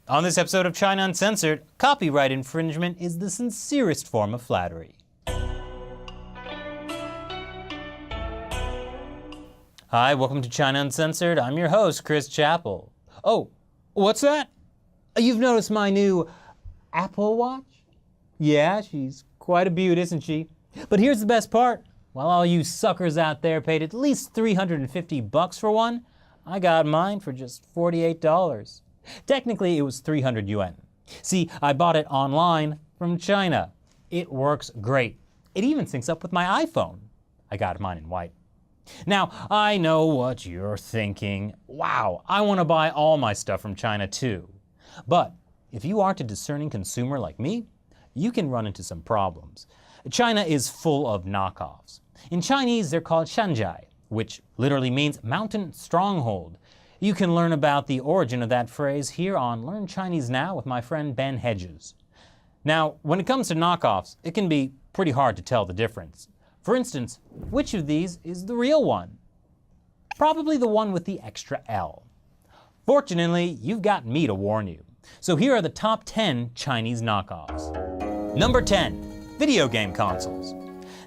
On this episode of China Uncensored, copyright infringement is the sincerest form of flattery. Hi, welcome to China Uncensored. I'm your host, Chris Chappell. Oh, what's that? You've noticed my new Apple Watch? Yeah, she's quite a beaut, isn't she? But here's the best part. While all you suckers out there paid at least $350 for one, I got mine for just $48. Technically, it was 300 yuan. See, I bought it online from China. It works great. It even syncs up with my iPhone. I got mine in white. Now, I know what you're thinking. Wow, I want to buy all my stuff from China too. But if you aren't a discerning consumer like me, you can run into some problems. China is full of knockoffs. In Chinese, they're called shanzhai, which literally means mountain stronghold. You can learn about the origin of that phrase here on Learn Chinese Now with my friend Ben Hedges. Now, when it comes to knockoffs, it can be pretty hard to tell the difference. For instance, which of these is the real one? Probably the one with the extra L. Fortunately, you've got me to warn you. So here are the top 10 Chinese knockoffs. Number 10, video game consoles.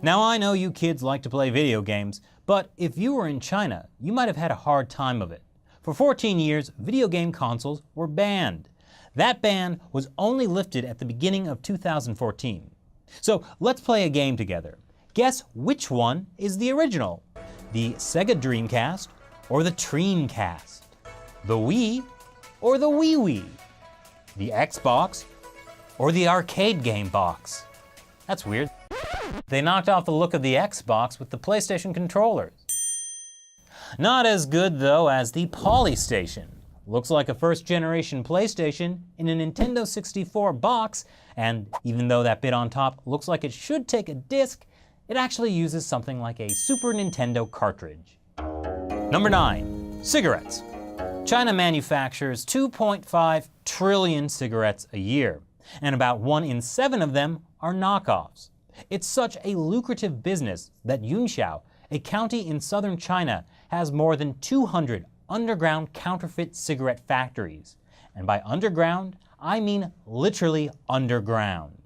Now I know you kids like to play video games, but if you were in China, you might have had a hard time of it. For 14 years, video game consoles were banned. That ban was only lifted at the beginning of 2014. So let's play a game together. Guess which one is the original? The Sega Dreamcast or the Dreamcast? The Wii or the Wii? The Xbox or the arcade game box? That's weird. They knocked off the look of the Xbox with the PlayStation controllers. Not as good though as the Polystation. Looks like a first generation PlayStation in a Nintendo 64 box, and even though that bit on top looks like it should take a disc, it actually uses something like a Super Nintendo cartridge. Number 9, cigarettes. China manufactures 2.5 trillion cigarettes a year, and about 1 in 7 of them are knockoffs. It's such a lucrative business that Yunxiao, a county in southern China, has more than 200 underground counterfeit cigarette factories. And by underground, I mean literally underground.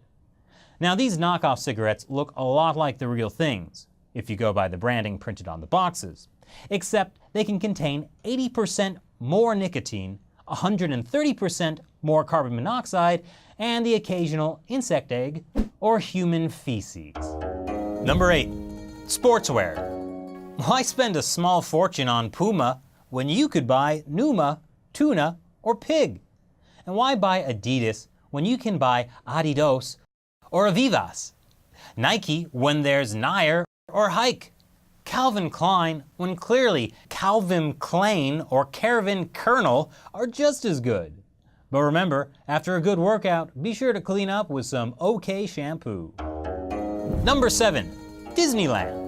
Now these knockoff cigarettes look a lot like the real things, if you go by the branding printed on the boxes, except they can contain 80% more nicotine, 130% more carbon monoxide, and the occasional insect egg or human feces. Number 8, sportswear. Why spend a small fortune on Puma when you could buy Numa, Tuna, or Pig? And why buy Adidas when you can buy Adidas or Avivas? Nike when there's Nair or Hike? Calvin Klein when clearly Calvin Klein or Calvin Kernel are just as good. But remember, after a good workout, be sure to clean up with some OK shampoo. Number 7, Disneyland.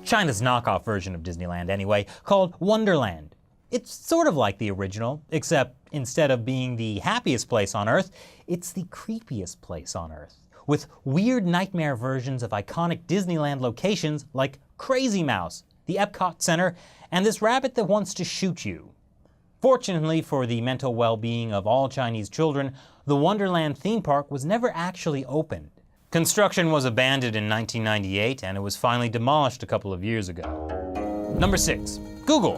China's knockoff version of Disneyland anyway, called Wonderland. It's sort of like the original, except instead of being the happiest place on Earth, it's the creepiest place on Earth, with weird nightmare versions of iconic Disneyland locations like Crazy Mouse, the Epcot Center, and this rabbit that wants to shoot you. Fortunately for the mental well-being of all Chinese children, the Wonderland theme park was never actually opened. Construction was abandoned in 1998 and it was finally demolished a couple of years ago. Number 6, Google.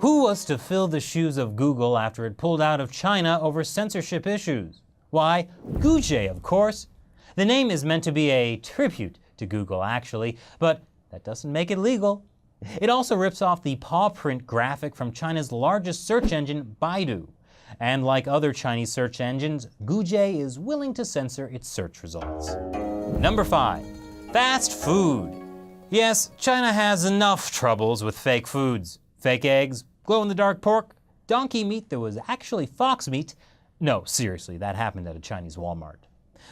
Who was to fill the shoes of Google after it pulled out of China over censorship issues? Why, Goujet, of course. The name is meant to be a tribute to Google actually, but that doesn't make it legal. It also rips off the paw print graphic from China's largest search engine, Baidu. And like other Chinese search engines, Goujet is willing to censor its search results. Number 5, fast food. Yes, China has enough troubles with fake foods. Fake eggs, glow-in-the-dark pork, donkey meat that was actually fox meat. No, seriously, that happened at a Chinese Walmart.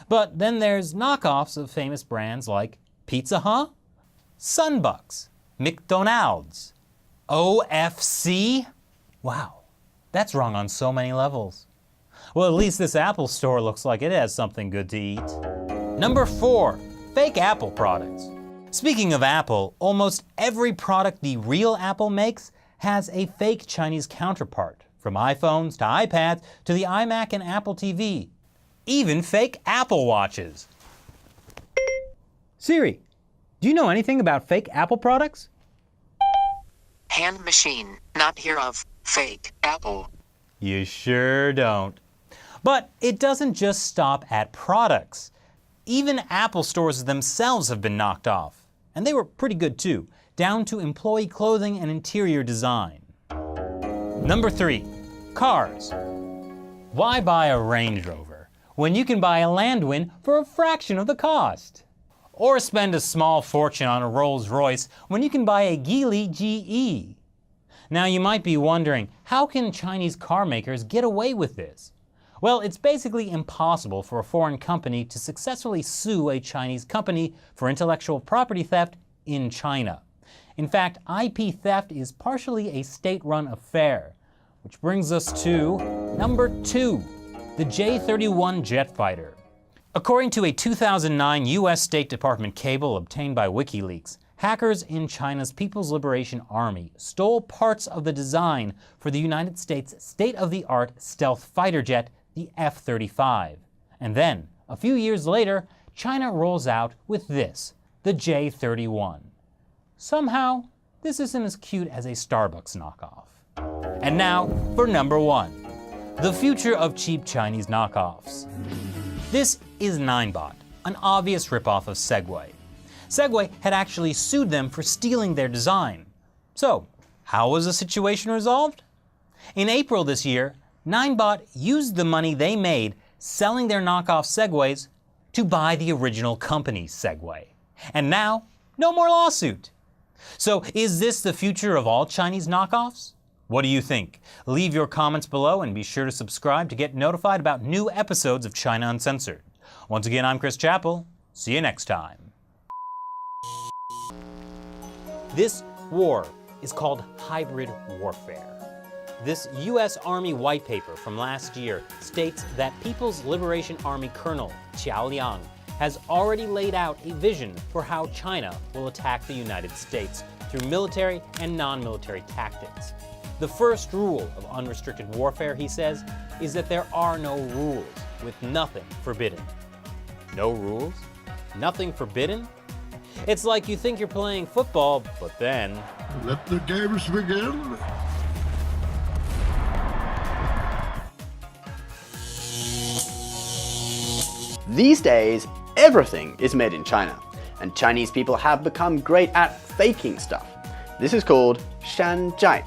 But then there's knockoffs of famous brands like Pizza Hut, Sunbucks, McDonald's, OFC. Wow. That's wrong on so many levels. Well, at least this Apple store looks like it has something good to eat. Number 4, fake Apple products. Speaking of Apple, almost every product the real Apple makes has a fake Chinese counterpart. from iPhones to iPads to the iMac and Apple TV, even fake Apple Watches. Siri, do you know anything about fake Apple products? Hand machine, not hereof, fake Apple. You sure don't. But it doesn't just stop at products. Even Apple stores themselves have been knocked off. And they were pretty good too, down to employee clothing and interior design. Number 3, cars. Why buy a Range Rover when you can buy a Landwind for a fraction of the cost? Or spend a small fortune on a Rolls Royce when you can buy a Geely GE? Now you might be wondering, how can Chinese car makers get away with this? Well, it's basically impossible for a foreign company to successfully sue a Chinese company for intellectual property theft in China. In fact, IP theft is partially a state-run affair, which brings us to number 2, the J-31 jet fighter. According to a 2009 US State Department cable obtained by WikiLeaks, hackers in China's People's Liberation Army stole parts of the design for the United States' state-of-the-art stealth fighter jet, the F-35. And then, a few years later, China rolls out with this, the J-31. Somehow, this isn't as cute as a Starbucks knockoff. And now for number 1, the future of cheap Chinese knockoffs. This is Ninebot, an obvious ripoff of Segway. Segway had actually sued them for stealing their design. So, how was the situation resolved? In April this year, Ninebot used the money they made selling their knockoff Segways to buy the original company's Segway. And now, no more lawsuit. So is this the future of all Chinese knockoffs? What do you think? Leave your comments below and be sure to subscribe to get notified about new episodes of China Uncensored. Once again, I'm Chris Chappell. See you next time. This war is called hybrid warfare. This U.S. Army white paper from last year states that People's Liberation Army Colonel Qiao Liang has already laid out a vision for how China will attack the United States through military and non-military tactics. The first rule of unrestricted warfare, he says, is that there are no rules, with nothing forbidden. No rules? Nothing forbidden? It's like you think you're playing football, but then... Let the games begin. These days, everything is made in China, and Chinese people have become great at faking stuff. This is called shanzhai.